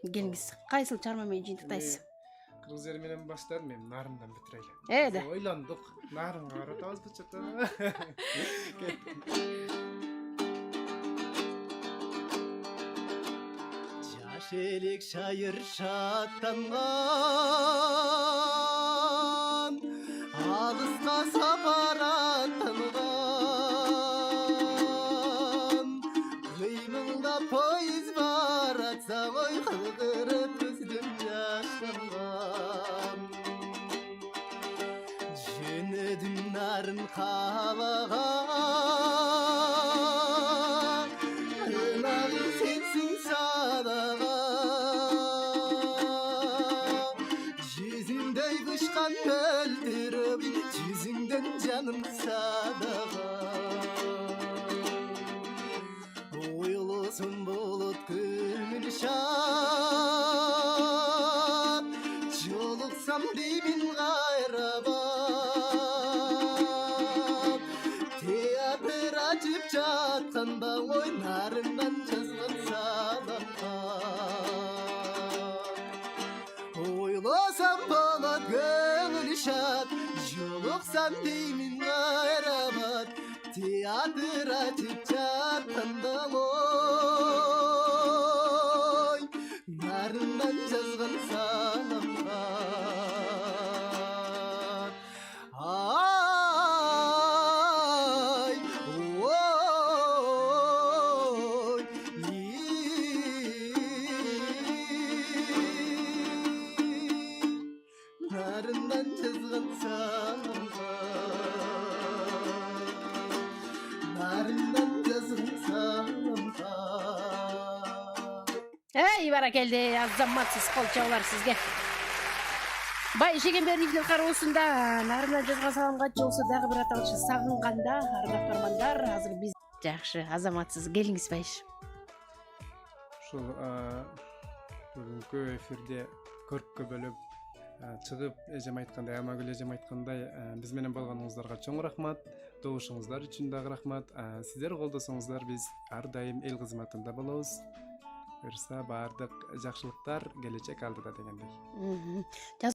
Келиңиз. Кайсыл чарма менен жыйынтыктайсыз? Кыргыз эл менен баштадым, мен нарындан бүтүрөйлү. Да. Ойлондук, нарынга каратабызбы чөтө. Жаш элек шайыр шаттанган, алыска сапар аттанган. Кыймылдап поезд баратса ой кылгырып көзүм жаштанган. Жөнөдүм нарын кабага, ынагы сенсиң садага. Жүзүңдөй кышкан мөлдүрөп, жүзүңдөн жаным садага. Ойлосун болот көңүл шат, жолуксам деймин кайрабат. Театр ачып жатканда ойнарымдан жазган садакка. Ойлосам болот көңүл шат, жолуксам деймин кайрабат. Театр ачып жатканда ой, нарындан жазган саламга. Ай, ой, нарындан жазган саламга. Нарындан жазган саламга. Эй, баракелде, азаматсыз кол чабуулар сизге. Бай Шегенбердиевдин кароосунда нарындан жазган саламгачы болсо дагы бир аталышы сагынганда, ардак бармандар, азыр биз жакшы азаматсыз келиңиз Байш. Ушул бүгүнкү эфирде көрккө бөлүп чыгып эжем айткандай, Амагүл эжем айткандай, биз менен болгонуңуздарга чоң рахмат. Добушуңуздар үчүн дагы рахмат. Сиздер колдосоңуздар биз ар дайым эл кызматында болобуз. Буюрса баардык жакшылыктар келечек алдыда дегендей.